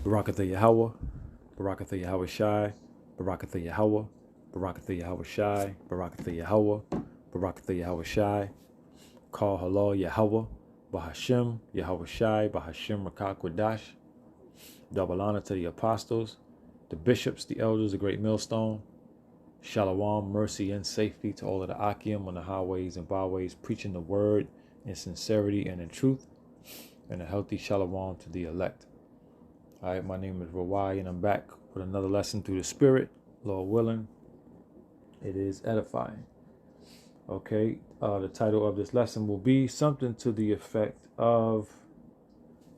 Barakatha Yahweh, Barakatha Yahweh Shai, Barakatha Yahweh, Barakatha Yahweh Shai, Barakatha Yahweh, Barakatha Yahweh Shai, Call Halal Yahweh, Bahashem, Yahweh Shai, Bahashem Rakak Kwadash, double honor to the apostles, the bishops, the elders, the great millstone, Shalom, mercy, and safety to all of the Akim on the highways and byways, preaching the word in sincerity and in truth, and a healthy Shalom to the elect. All right, my name is Rawai, and I'm back with another lesson through the Spirit. Lord willing, it is edifying. Okay, the title of this lesson will be something to the effect of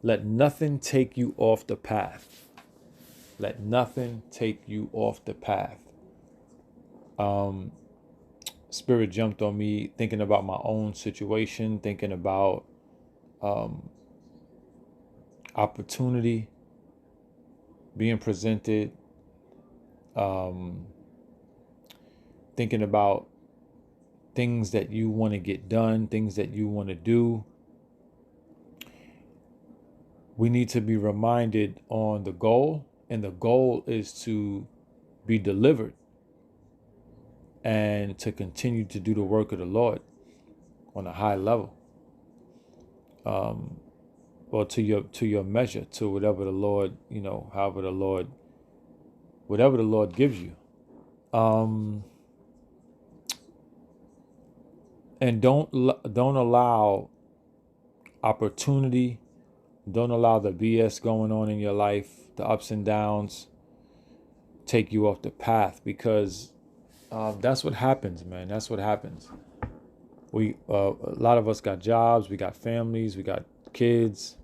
let nothing take you off the path. Let nothing take you off the path. Spirit jumped on me thinking about my own situation, thinking about opportunity being presented, thinking about things that you want to get done, things that you want to do. We need to be reminded on the goal, and the goal is to be delivered and to continue to do the work of the Lord on a high level, or to your measure, to whatever the Lord, whatever the Lord gives you. And don't allow opportunity, don't allow the BS going on in your life, the ups and downs, take you off the path, because that's what happens, man. That's what happens. We a lot of us got jobs, we got families, we got kids.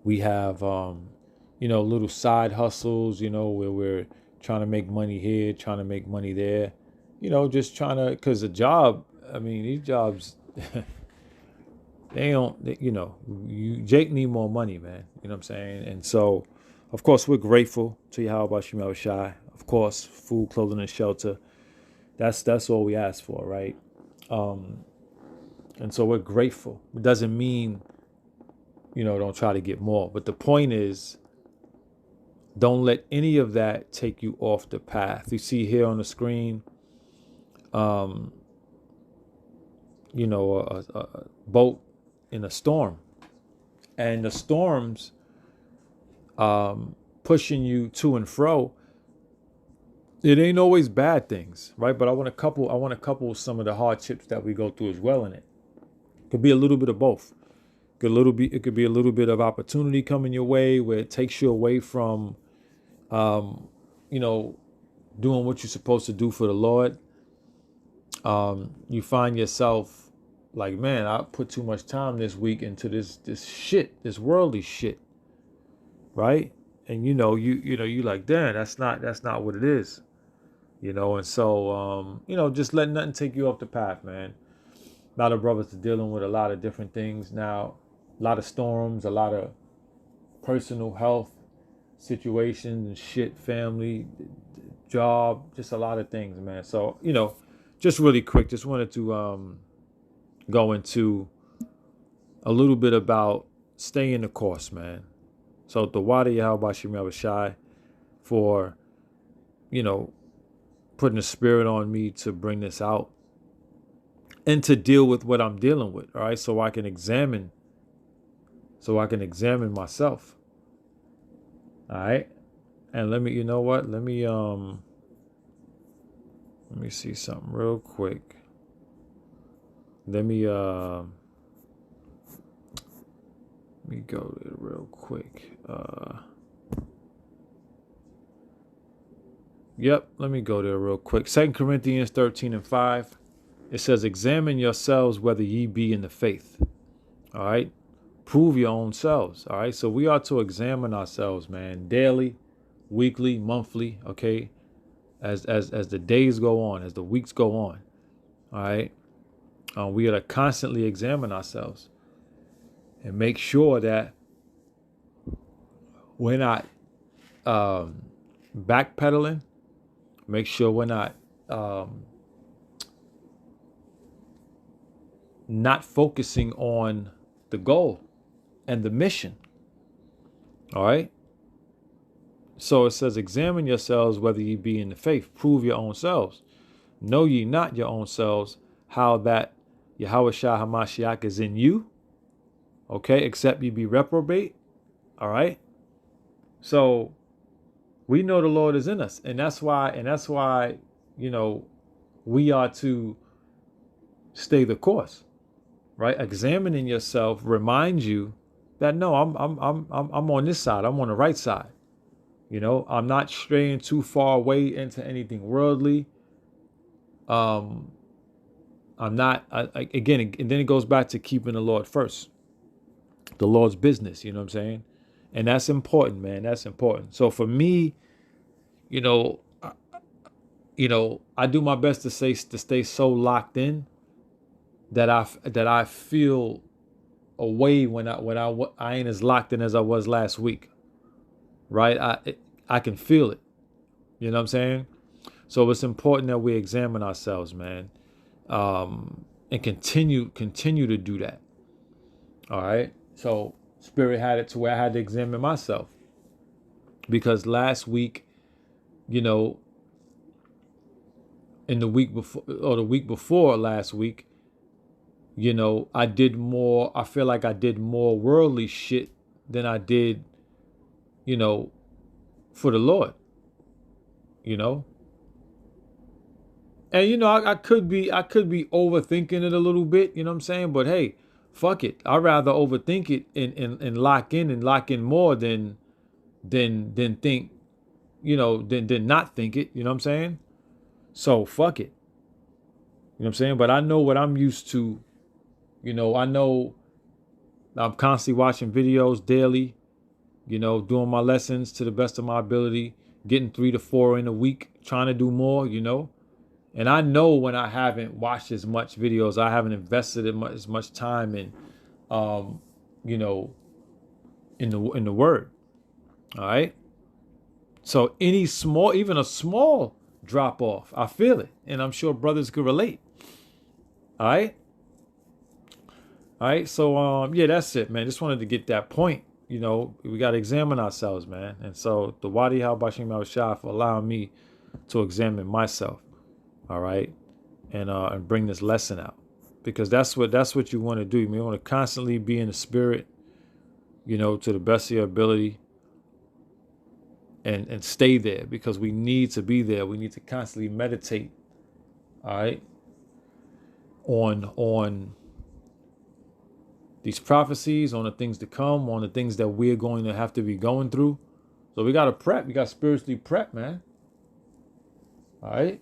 We have little side hustles, where we're trying to make money here, trying to make money there, just trying to, because a job, these jobs, Jake need more money, man. You know what I'm saying? And so, of course, we're grateful to Yahweh Shemel Shai. Of course, food, clothing, and shelter. That's all we ask for, right? And so we're grateful. It doesn't mean, don't try to get more. But the point is, don't let any of that take you off the path. You see here on the screen, a boat in a storm. And the storms pushing you to and fro, it ain't always bad things, right? But I want to couple some of the hardships that we go through as well in it. Could be a little bit of both. It could be a little bit of opportunity coming your way where it takes you away from doing what you're supposed to do for the Lord. You find yourself like, man, I put too much time this week into this shit, this worldly shit, right? And you like, damn, that's not what it is, And so, just let nothing take you off the path, man. A lot of brothers are dealing with a lot of different things now, a lot of storms, a lot of personal health situations and shit, family, job, just a lot of things, man. So, just really quick, just wanted to go into a little bit about staying the course, man. So the Wadi Yahweh Shemel Shai for, putting the spirit on me to bring this out and to deal with what I'm dealing with, all right? So I can examine myself. All right? And let me see something real quick. Let me go there real quick. Let me go there real quick. 2 Corinthians 13:5. It says, examine yourselves whether ye be in the faith. All right? Prove your own selves. All right? So we are to examine ourselves, man, daily, weekly, monthly, okay? As the days go on, as the weeks go on. All right? We got to constantly examine ourselves and make sure that we're not backpedaling. Make sure we're not focusing on the goal and the mission. All right. So it says, examine yourselves whether ye be in the faith. Prove your own selves. Know ye not your own selves how that Yahweh Shah Hamashiach is in you. Okay. Except ye be reprobate. All right. So we know the Lord is in us. And that's why, you know, we are to stay the course. Right. Examining yourself reminds you that no, I'm on this side. I'm on the right side. You know, I'm not straying too far away into anything worldly. I'm not, again, and then it goes back to keeping the Lord first, the Lord's business, you know what I'm saying? And that's important, man. That's important. So for me, you know, I do my best to stay so locked in that I feel away when I ain't as locked in as I was last week, right? I can feel it, you know what I'm saying? So it's important that we examine ourselves, man, and continue to do that. All right. So Spirit had it to where I had to examine myself because last week, you know, in the week before or the week before last week, you know, I feel like I did more worldly shit than I did, you know, for the Lord, you know. And you know, I could be overthinking it a little bit, you know what I'm saying? But hey, fuck it. I'd rather overthink it and lock in more than think, you know, than not think it, you know what I'm saying? So fuck it. You know what I'm saying? But I know what I'm used to. You know, I know I'm constantly watching videos daily, you know, doing my lessons to the best of my ability, getting 3 to 4 in a week, trying to do more, you know. And I know when I haven't watched as much videos, I haven't invested as much time in, you know, in the word. All right. So even a small drop off, I feel it, and I'm sure brothers could relate. All right. All right. So yeah, that's it, man. Just wanted to get that point. You know, we got to examine ourselves, man. And so the Wadi Halbashim Al Shah for allowing me to examine myself. All right. And bring this lesson out, because that's what you want to do. You want to constantly be in the spirit, you know, to the best of your ability, and stay there, because we need to be there. We need to constantly meditate, all right, on these prophecies, on the things to come, on the things that we're going to have to be going through. So we got to prep. We got to spiritually prep, man. All right.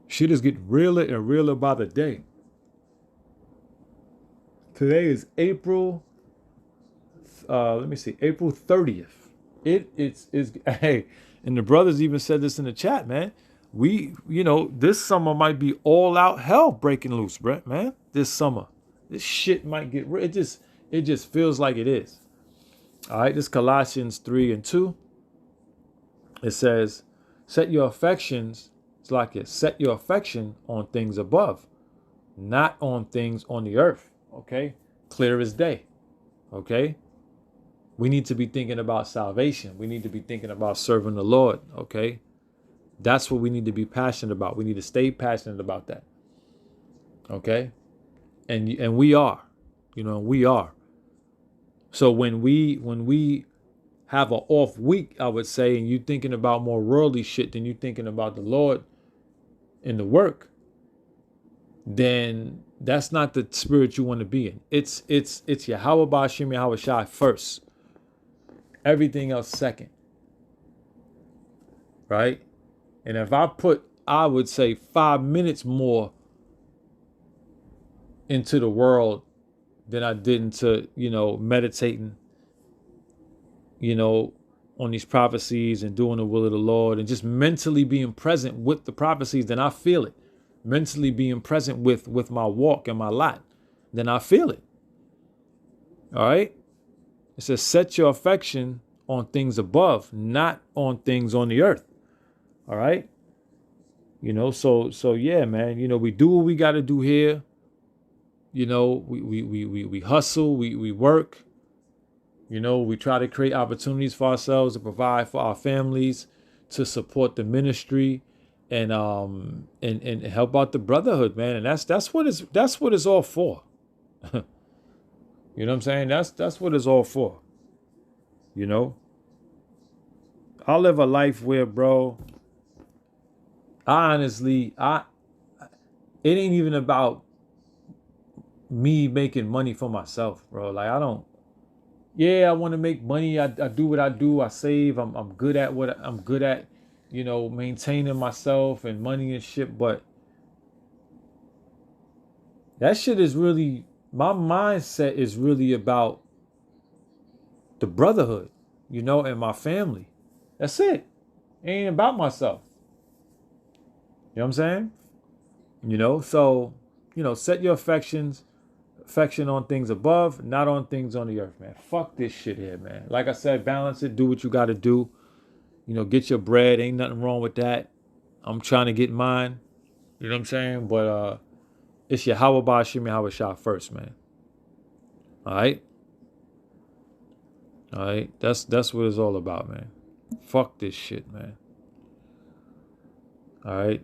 Shit is getting realer and realer by the day. Today is April. Let me see, April 30th. It's hey, and the brothers even said this in the chat, man. You know, this summer might be all out hell breaking loose, Brett, man. This summer, this shit might get it just feels like it is. All right, this Colossians 3:2. It says, set your affections. It's like it. Set your affection on things above, not on things on the earth. Okay, clear as day. Okay. We need to be thinking about salvation. We need to be thinking about serving the Lord. Okay. That's what we need to be passionate about. We need to stay passionate about that. Okay. And we are, you know, we are. So when we have an off week, I would say, and you thinking about more worldly shit than you thinking about the Lord and the work, then that's not the spirit you want to be in. It's Yahweh Ba'ashim Yahweh Shai first. Everything else second. Right? And if I put, I would say, 5 minutes more into the world than I did into, you know, meditating, you know, on these prophecies and doing the will of the Lord, and just mentally being present with the prophecies, then I feel it. Mentally being present with my walk and my lot, then I feel it. All right? It says, set your affection on things above, not on things on the earth. All right? You know, so yeah, man, you know, we do what we got to do here. You know, we hustle, we work, You know, we try to create opportunities for ourselves to provide for our families, to support the ministry, and help out the brotherhood, man. And that's what it's all for. You know what I'm saying? That's what it's all for. You know, I live a life where, bro, I honestly, it ain't even about me making money for myself, bro. Like I don't. Yeah, I want to make money. I do what I do. I save. I'm good at what I'm good at. You know, maintaining myself and money and shit. But that shit is really, my mindset is really about the brotherhood, you know, and my family. That's it. It ain't about myself. You know what I'm saying? You know, so, you know, set your affection on things above, not on things on the earth, man. Fuck this shit here, man. Like I said, balance it, do what you gotta do. You know, get your bread. Ain't nothing wrong with that. I'm trying to get mine. You know what I'm saying? But it's your Yahweh Ba'ashim Yahweh Shah first, man. All right? All right? That's what it's all about, man. Fuck this shit, man. All right?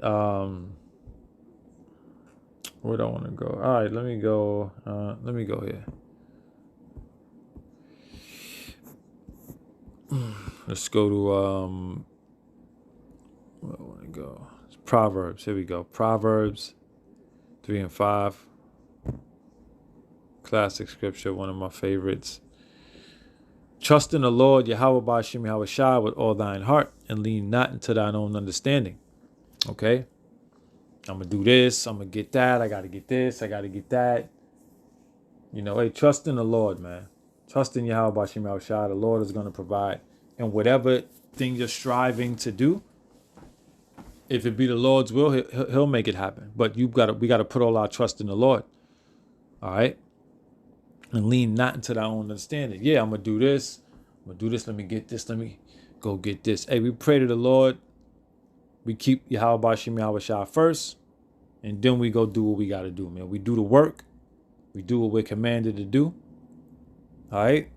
Where do I want to go? All right, let me go here. Let's go to where I want to go. It's Proverbs. Here we go. Proverbs 3 and 5. Classic scripture, one of my favorites. Trust in the Lord, Yahweh Ba'ashim Yahweh Shah, with all thine heart, and lean not into thine own understanding. Okay? I'm going to do this. I'm going to get that. I got to get this. I got to get that. You know, hey, trust in the Lord, man. Trust in Yahweh Ba'ashim Yahweh Shah. The Lord is going to provide. And whatever thing you're striving to do, if it be the Lord's will, he'll make it happen. But we got to put all our trust in the Lord. All right? And lean not into thy own understanding. Yeah, I'm going to do this. I'm going to do this. Let me get this. Let me go get this. Hey, we pray to the Lord. We keep Yahweh Ba'ashim Yahweh Shah first. And then we go do what we got to do, man. We do the work. We do what we're commanded to do. All right?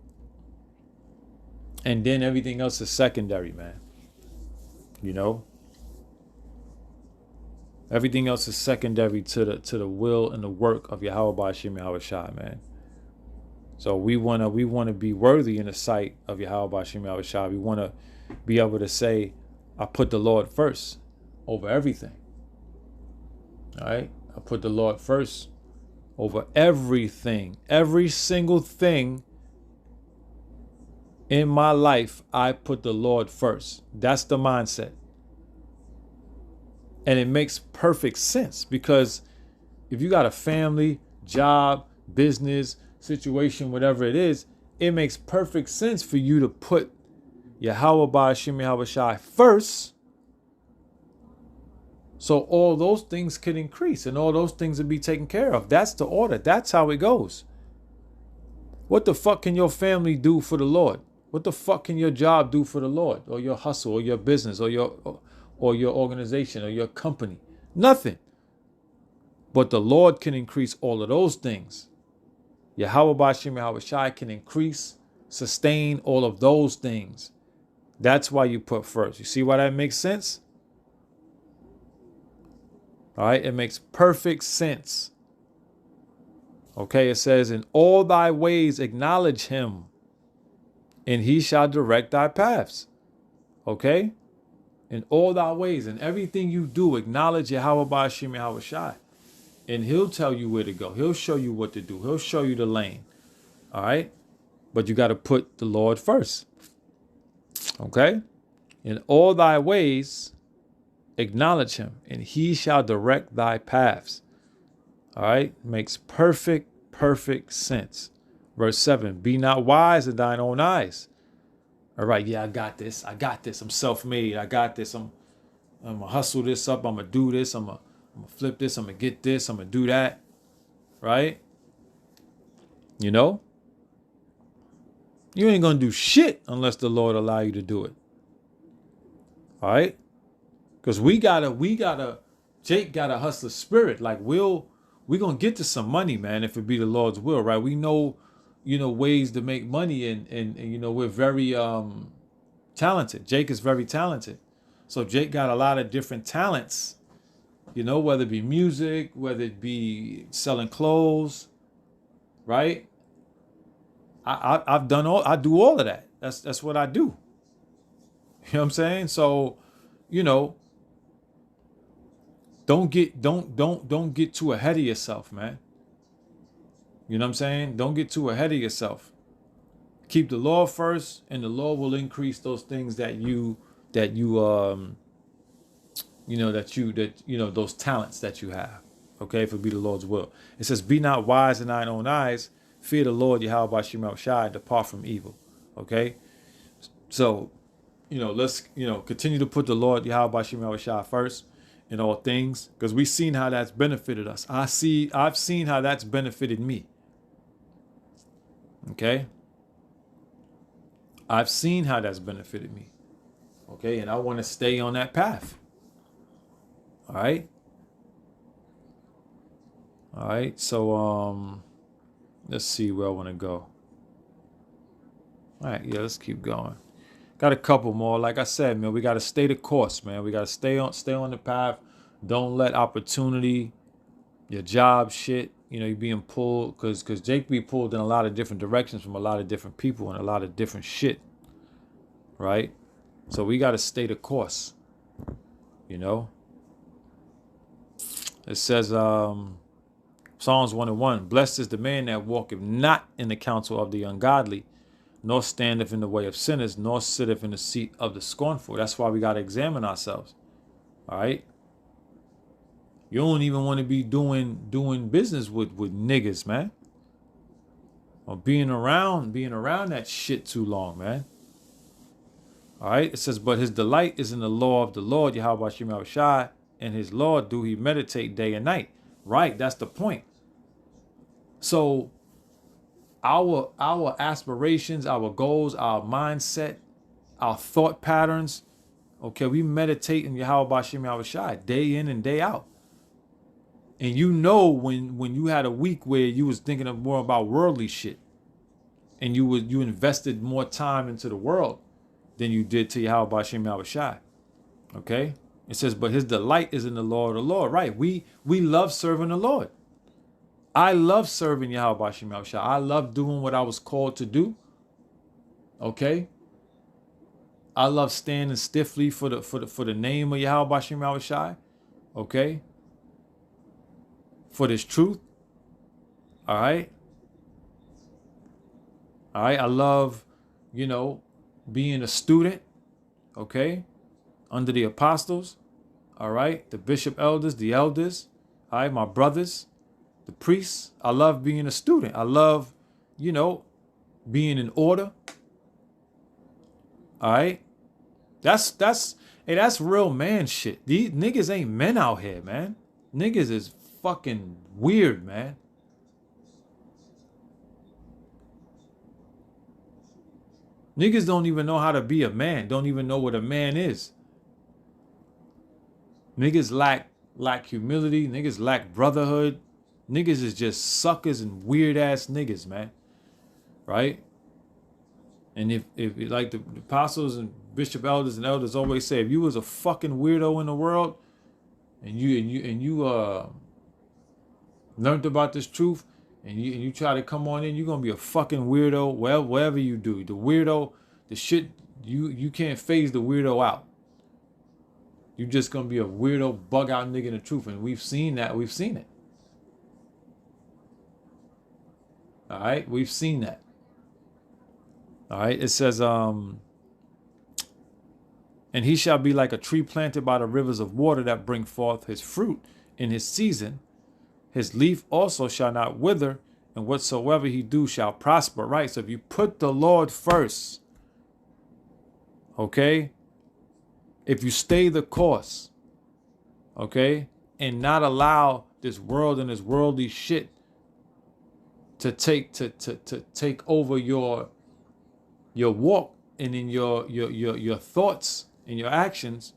And then everything else is secondary, man. You know? Everything else is secondary to the will and the work of Yahweh Ba'ashim Yahweh Shah, man. So we wanna be worthy in the sight of Yahweh Ba'ashim Yahweh Shah. We wanna be able to say, I put the Lord first over everything. All right? I put the Lord first over everything. Every single thing in my life, I put the Lord first. That's the mindset. And it makes perfect sense, because if you got a family, job, business, situation, whatever it is, it makes perfect sense for you to put Yahweh Ba'ashim Yahweh Shai first, so all those things can increase and all those things will be taken care of. That's the order. That's how it goes. What the fuck can your family do for the Lord? What the fuck can your job do for the Lord, or your hustle, or your business, or your organization, or your company? Nothing. But the Lord can increase all of those things. Yahweh Ba'ashim Yahweh Shai can increase, sustain all of those things. That's why you put first. You see why that makes sense? All right, it makes perfect sense. Okay, it says, in all thy ways acknowledge him, and he shall direct thy paths. Okay? In all thy ways, in everything you do, acknowledge Yahweh Ba'ashim Yahweh Shai. And he'll tell you where to go. He'll show you what to do. He'll show you the lane. All right? But you got to put the Lord first. Okay? In all thy ways, acknowledge him, and he shall direct thy paths. All right? Makes perfect sense. Verse 7, be not wise in thine own eyes. All right, yeah, I got this. I'm self-made. I got this. I'm going to hustle this up. I'm going to do this. I'm going to flip this. I'm going to get this. I'm going to do that. Right? You know? You ain't going to do shit unless the Lord allow you to do it. All right? Because Jake got a hustler spirit. Like, we're going to get to some money, man, if it be the Lord's will, right? We know ways to make money, and we're very talented. Jake is very talented. So Jake got a lot of different talents, whether it be music, whether it be selling clothes, right? I've done I do all of that. That's what I do. You know what I'm saying? So, don't get too ahead of yourself, man. You know what I'm saying? Don't get too ahead of yourself. Keep the Lord first, and the Lord will increase those things that those talents that you have. Okay, if it be the Lord's will. It says, "Be not wise in thine own eyes. Fear the Lord, Yahweh Bashim Shai, and depart from evil." Okay, so let's continue to put the Lord Yahweh Bashim Shai first in all things, because we've seen how that's benefited us. I've seen how that's benefited me. Okay, I've seen how that's benefited me. Okay, and I want to stay on that path. All right. All right. So let's see where I want to go. All right, yeah, let's keep going. Got a couple more. Like I said, man, we got to stay the course, man. We got to stay on the path. Don't let opportunity, your job shit, you being pulled, because Jake be pulled in a lot of different directions from a lot of different people and a lot of different shit, right? So we got to stay the course, It says, Psalms 1:1, "Blessed is the man that walketh not in the counsel of the ungodly, nor standeth in the way of sinners, nor sitteth in the seat of the scornful." That's why we got to examine ourselves. All right. You don't even want to be doing business with niggas, man. Or being around that shit too long, man. All right. It says, "But his delight is in the law of the Lord, Yahweh Shem Shai, and his law do he meditate day and night." Right. That's the point. So our aspirations, our goals, our mindset, our thought patterns, okay, we meditate in Yahweh Bashim Yahushai day in and day out. And when you had a week where you was thinking of more about worldly shit, and you invested more time into the world than you did to Yahweh Bashim Yahushai. Okay? It says, "But his delight is in the law of the Lord." Right. We love serving the Lord. I love serving Yahweh Bashim Yahushai. I love doing what I was called to do. Okay? I love standing stiffly for the name of Yahweh Bashim Yahushai. Okay? For this truth. All right? All right? I love, being a student. Okay? Under the apostles. All right? The bishop elders, the elders. All right? My brothers. The priests. I love being a student. I love, being in order. All right. That's real man shit. These niggas ain't men out here, man. Niggas is fucking weird, man. Niggas don't even know how to be a man. Don't even know what a man is. Niggas lack humility. Niggas lack brotherhood. Niggas is just suckers and weird ass niggas, man. Right? And if like the apostles and bishop elders and elders always say, if you was a fucking weirdo in the world and you learned about this truth and you try to come on in, you're gonna be a fucking weirdo wherever you do. The weirdo, the shit, you can't phase the weirdo out. You just gonna be a weirdo bug out nigga in the truth. And we've seen that. We've seen it. All right, we've seen that. All right, it says, "And he shall be like a tree planted by the rivers of water that bring forth his fruit in his season. His leaf also shall not wither, and whatsoever he do shall prosper." Right? So if you put the Lord first, okay, if you stay the course, okay, and not allow this world and this worldly shit to take over your walk and in your thoughts and your actions,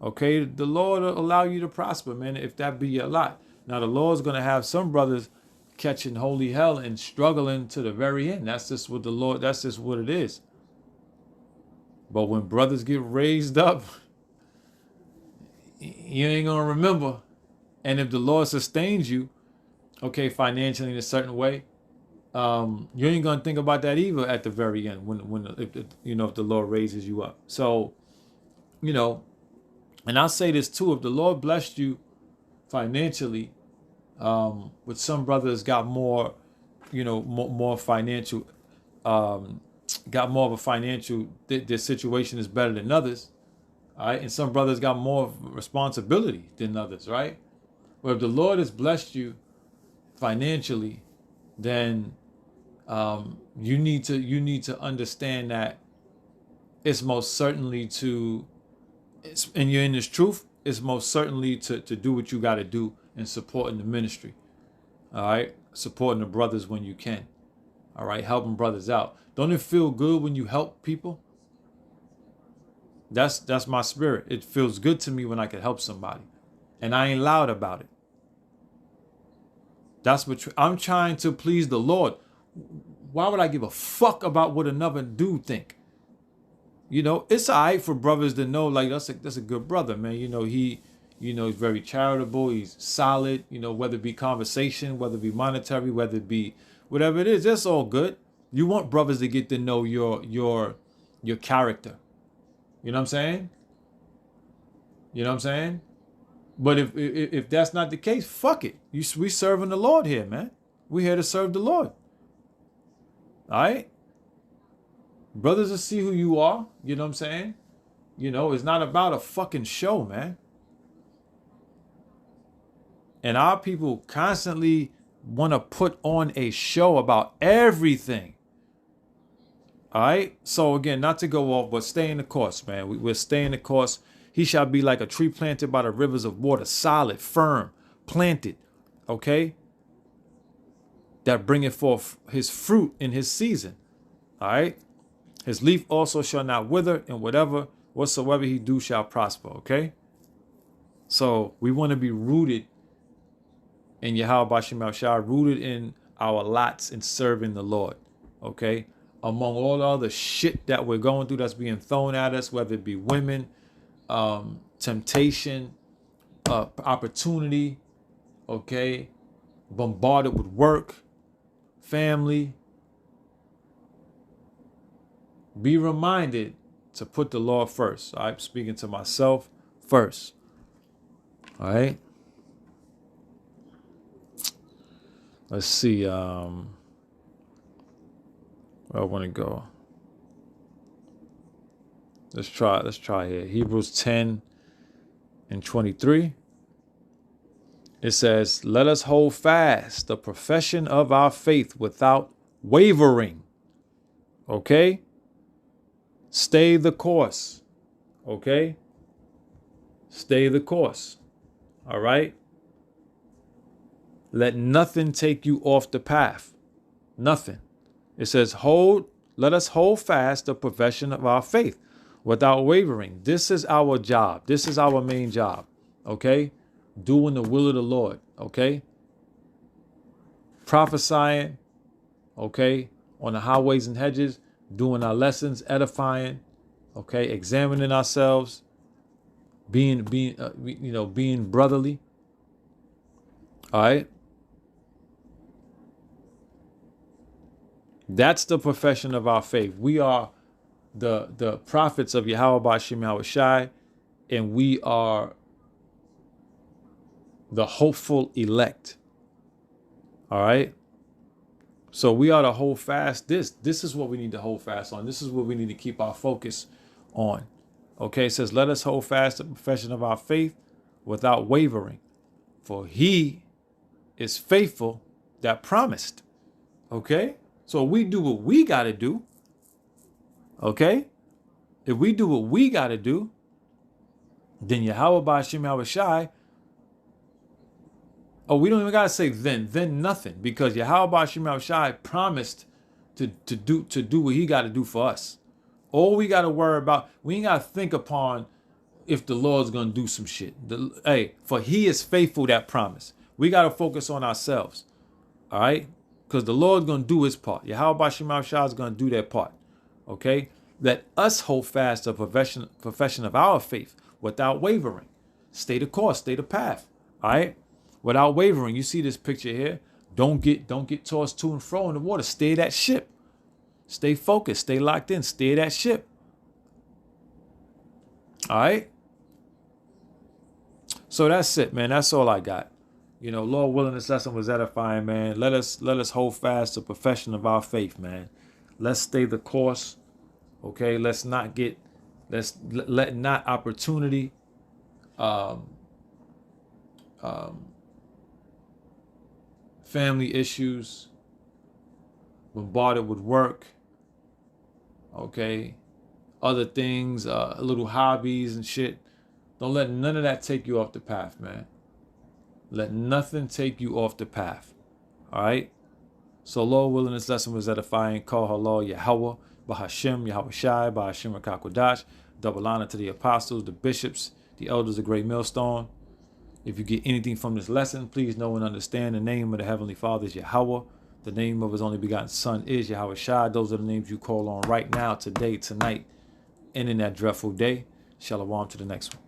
okay, the Lord will allow you to prosper, man, if that be your lot. Now the Lord's gonna have some brothers catching holy hell and struggling to the very end. That's just what the Lord, that's just what it is. But when brothers get raised up, you ain't gonna remember. And if the Lord sustains you, okay, financially in a certain way, you ain't gonna think about that either at the very end if the Lord raises you up. So, and I'll say this too: if the Lord blessed you financially, with some brothers got more, more financial, got more of a financial. Their situation is better than others, all right, and some brothers got more responsibility than others, right? But if the Lord has blessed you financially, then you need to understand that it's most certainly and you're in this truth, it's most certainly to do what you got to do in supporting the ministry. All right, supporting the brothers when you can. All right, helping brothers out. Don't it feel good when you help people? That's my spirit. It feels good to me when I can help somebody, and I ain't loud about it. That's what I'm trying to please the Lord. Why would I give a fuck about what another dude think? It's all right for brothers to know, like, that's a good brother, man. He's very charitable. He's solid. Whether it be conversation, whether it be monetary, whether it be whatever it is, that's all good. You want brothers to get to know your character. You know what I'm saying? But if that's not the case, fuck it. We serving the Lord here, man. We here to serve the Lord. All right? Brothers will see who you are. You know what I'm saying? It's not about a fucking show, man. And our people constantly want to put on a show about everything. All right? So again, not to go off, but stay in the course, man. We're staying the course. He shall be like a tree planted by the rivers of water, solid, firm, planted, okay? That bringeth forth his fruit in his season, all right? His leaf also shall not wither, and whatsoever he do shall prosper, okay? So we want to be rooted in Yahweh Bashim Al-Shah, rooted in our lots in serving the Lord, okay? Among all the other shit that we're going through that's being thrown at us, whether it be women, temptation, opportunity, okay, bombarded with work, family. Be reminded to put the Lord first. I'm speaking to myself first. All right. Let's see. Where I want to go. Let's try here. Hebrews 10 and 23. It says, let us hold fast the profession of our faith without wavering. Okay? Stay the course. Okay? Stay the course. All right? Let nothing take you off the path. Nothing. It says, let us hold fast the profession of our faith without wavering. This is our job. This is our main job. Okay? Doing the will of the Lord. Okay? Prophesying. Okay? On the highways and hedges. Doing our lessons. Edifying. Okay? Examining ourselves. Being brotherly. All right? That's the profession of our faith. We are the prophets of Yahweh Bashim Yahweh Shai, and we are the hopeful elect. All right? So we are to hold fast this. This is what we need to hold fast on. This is what we need to keep our focus on. Okay, it says, let us hold fast the profession of our faith without wavering. For he is faithful that promised. Okay? So we do what we got to do. Okay? If we do what we got to do, then Yahweh Bashim Yahweh Shai. Oh, we don't even got to say then nothing, because Yahweh Bashim Yahweh Shai promised to do what he got to do for us. All we got to worry about, we ain't got to think upon if the Lord's going to do some shit. For he is faithful that promise. We got to focus on ourselves. All right? Because the Lord's going to do his part. Yahweh Bashim Shah is going to do their part. Okay? Let us hold fast the profession of our faith without wavering. Stay the course, stay the path. All right? Without wavering. You see this picture here? Don't get tossed to and fro in the water. Stay that ship. Stay focused. Stay locked in. Stay that ship. All right? So that's it, man. That's all I got. You know, Lord willing, this lesson was edifying, man. Let us hold fast the profession of our faith, man. Let's stay the course. Okay, let's let not opportunity family issues, bombarded with work, okay, other things, little hobbies and shit. Don't let none of that take you off the path, man. Let nothing take you off the path. All right? So, Lord willing, this lesson was edifying. Call halal Yahweh, Bahashem, Yahweh Shai, Bahashem Rakakwadash. Double honor to the apostles, the bishops, the elders of Great Millstone. If you get anything from this lesson, please know and understand the name of the Heavenly Father is Yahweh. The name of his only begotten Son is Yahweh Shai. Those are the names you call on right now, today, tonight, and in that dreadful day. Shalom to the next one.